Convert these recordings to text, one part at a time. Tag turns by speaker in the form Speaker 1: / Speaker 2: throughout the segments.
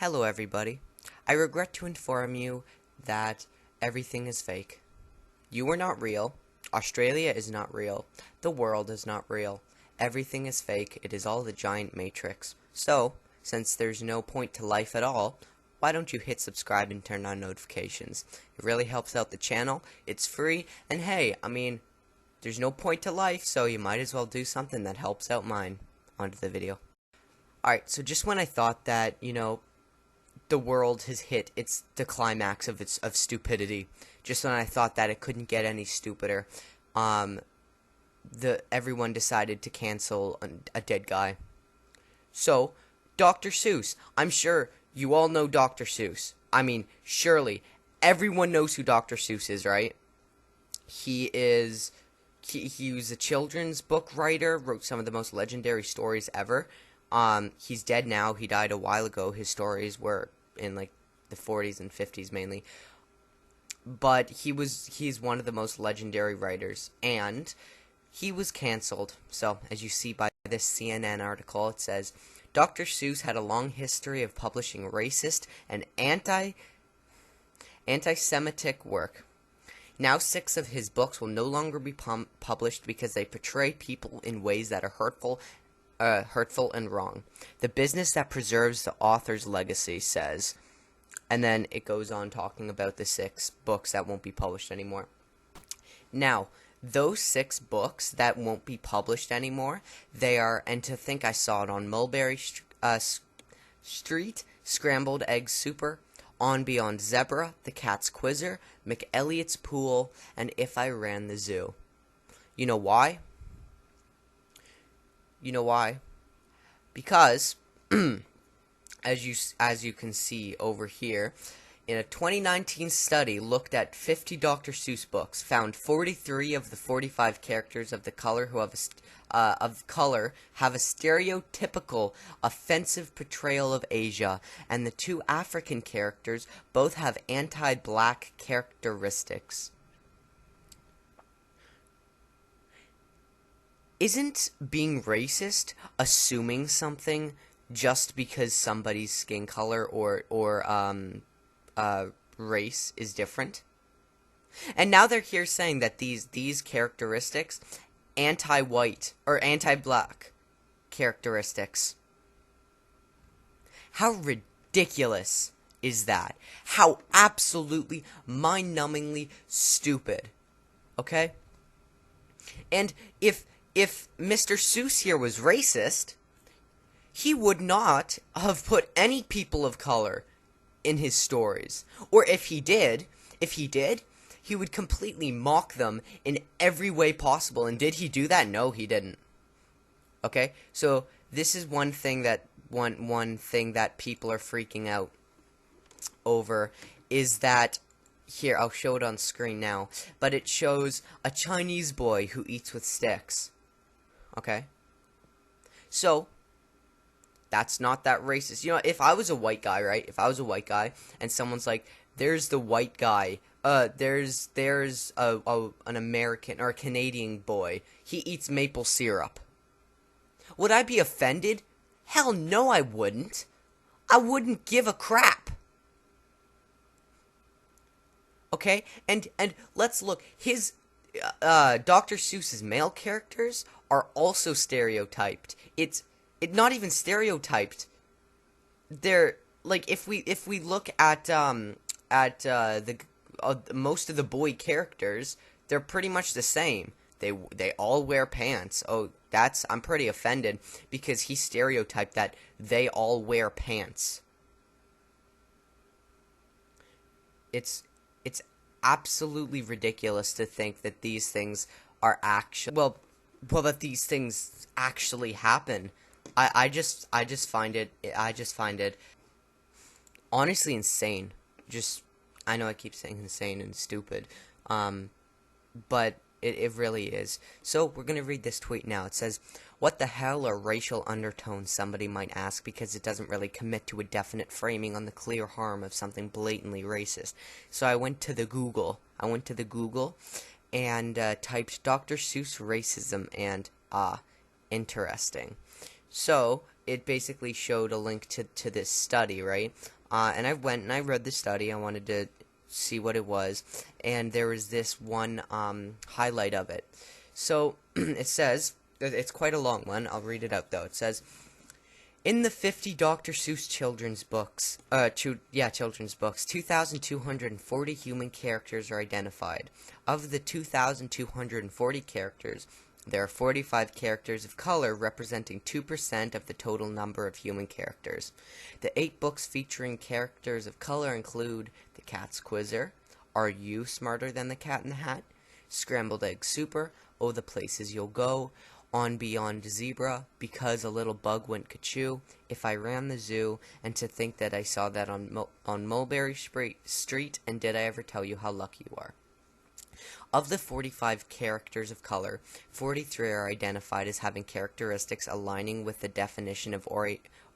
Speaker 1: Hello everybody. I regret to inform you that everything is fake. You are not real. Australia is not real. The world is not real. Everything is fake. It is all the giant matrix. So, since there's no point to life at all, why don't you hit subscribe and turn on notifications? It really helps out the channel. It's free. And hey, there's no point to life, so you might as well do something that helps out mine. Onto the video. Alright, so just when I thought that, the world has hit the climax of stupidity. Just when I thought that it couldn't get any stupider, everyone decided to cancel a dead guy. So, Dr. Seuss. I'm sure you all know Dr. Seuss. Surely everyone knows who Dr. Seuss is, right? He was a children's book writer, wrote some of the most legendary stories ever. He's dead now. He died a while ago. His stories were in the 40s and 50s mainly, but he's one of the most legendary writers, and he was canceled. So as you see by this CNN article, it says Dr. Seuss had a long history of publishing racist and anti-Semitic work. Now 6 of his books will no longer be published because they portray people in ways that are hurtful and wrong. The business that preserves the author's legacy says, and then it goes on talking about the 6 books that won't be published anymore. Now, those 6 books that won't be published anymore, they are, and to think I saw it on Mulberry Street, Scrambled Egg Super, On Beyond Zebra, The Cat's Quizzer, McElliot's Pool, and If I Ran the Zoo. You know why? You know why? Because, as you can see over here, in a 2019 study looked at 50 Dr. Seuss books, found 43 of the 45 characters of color have a stereotypical, offensive portrayal of Asia, and the 2 African characters both have anti-black characteristics. Isn't being racist assuming something just because somebody's skin color or race is different? And now they're here saying that these characteristics, anti-white or anti-black characteristics. How ridiculous is that? How absolutely mind-numbingly stupid. Okay? And if Mr. Seuss here was racist, he would not have put any people of color in his stories. Or if he did, he would completely mock them in every way possible. And did he do that? No, he didn't. Okay? So this is one thing that people are freaking out over, is that here, I'll show it on screen now, but it shows a Chinese boy who eats with sticks. Okay? So, that's not that racist. If I was a white guy, right? If I was a white guy, and someone's like, there's the white guy, there's an American or a Canadian boy, he eats maple syrup. Would I be offended? Hell no, I wouldn't. I wouldn't give a crap. Okay? And let's look. His Dr. Seuss's male characters are also stereotyped. It's not even stereotyped. They're if we look at most of the boy characters, they're pretty much the same. They all wear pants. Oh, I'm pretty offended because he stereotyped that they all wear pants. It's absolutely ridiculous to think that these things are actually that these things actually happen. I just find it honestly insane. I know I keep saying insane and stupid, but it really is. So we're gonna read this tweet now. It says, "What the hell are racial undertones?" Somebody might ask, because it doesn't really commit to a definite framing on the clear harm of something blatantly racist. So I went to the Google and typed Dr. Seuss racism, and interesting. So it basically showed a link to this study, right? And I went and I read the study. I wanted to see what it was, and there was this one highlight of it. So it says, it's quite a long one. I'll read it out though. It says, in the 50 Dr. Seuss children's books, children's books, 2,240 human characters are identified. Of the 2,240 characters, there are 45 characters of color, representing 2% of the total number of human characters. The 8 books featuring characters of color include The Cat's Quizzer, Are You Smarter Than the Cat in the Hat?, Scrambled Egg Super, Oh the Places You'll Go, On Beyond Zebra, Because a Little Bug Went Ka-Choo, If I Ran the Zoo, and To Think That I Saw That on Mulberry Street, and Did I Ever Tell You How Lucky You Are? Of the 45 characters of color, 43 are identified as having characteristics aligning with the definition of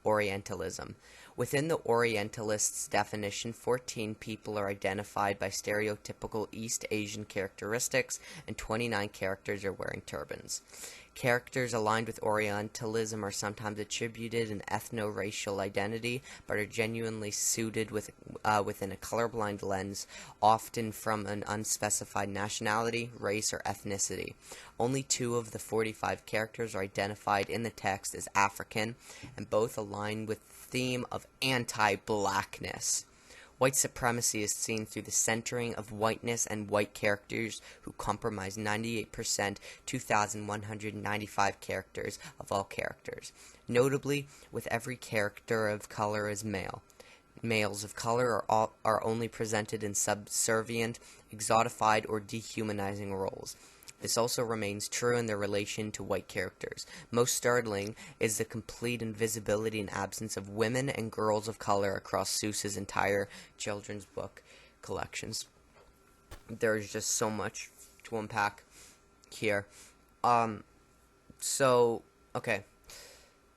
Speaker 1: Orientalism. Within the Orientalists' definition, 14 people are identified by stereotypical East Asian characteristics, and 29 characters are wearing turbans. Characters aligned with Orientalism are sometimes attributed an ethno-racial identity, but are genuinely suited within a colorblind lens, often from an unspecified nationality, race, or ethnicity. Only 2 of the 45 characters are identified in the text as African, and both align with the theme of anti-blackness. White supremacy is seen through the centering of whiteness and white characters, who comprise 98%, 2,195 characters of all characters. Notably, with every character of color as male. Males of color are only presented in subservient, exotified, or dehumanizing roles. This also remains true in their relation to white characters. Most startling is the complete invisibility and absence of women and girls of color across Seuss's entire children's book collections. There's just so much to unpack here. Okay.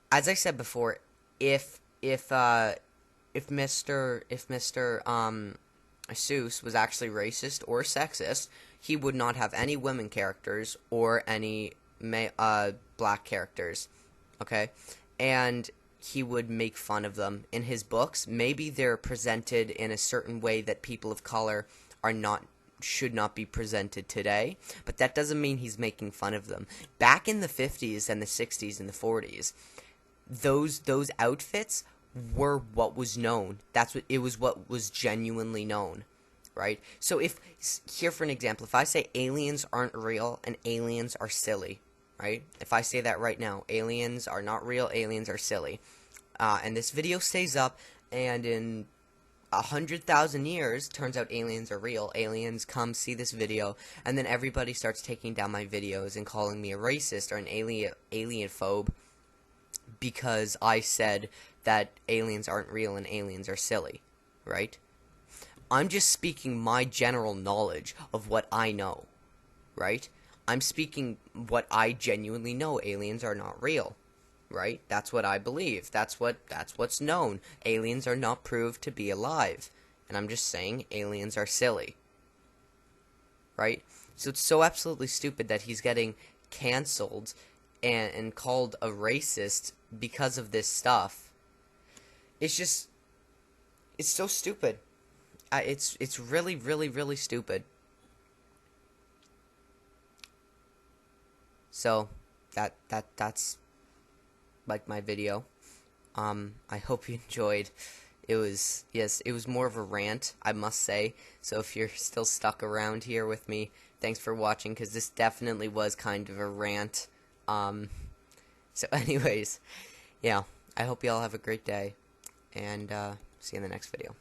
Speaker 1: As I said before, if Mr. Seuss was actually racist or sexist, he would not have any women characters or any black characters, okay? And he would make fun of them in his books. Maybe they're presented in a certain way that people of color should not be presented today, but that doesn't mean he's making fun of them. Back in the 50s and the 60s and the 40s, those outfits were what was known. It was what was genuinely known. Right? So here for an example, if I say aliens aren't real and aliens are silly, right? If I say that right now, aliens are not real, aliens are silly, and this video stays up, and in 100,000 years, turns out aliens are real, aliens come see this video, and then everybody starts taking down my videos and calling me a racist or an alienphobe because I said that aliens aren't real and aliens are silly, right? I'm just speaking my general knowledge of what I know, right? I'm speaking what I genuinely know. Aliens are not real, right? That's what I believe. That's what's known. Aliens are not proved to be alive. And I'm just saying aliens are silly, right? So it's so absolutely stupid that he's getting canceled and called a racist because of this stuff. It's so stupid. It's really, really, really stupid. So that's like my video. I hope you enjoyed. It was more of a rant, I must say. So if you're still stuck around here with me, thanks for watching, because this definitely was kind of a rant. So anyways, yeah, I hope y'all have a great day, and see you in the next video.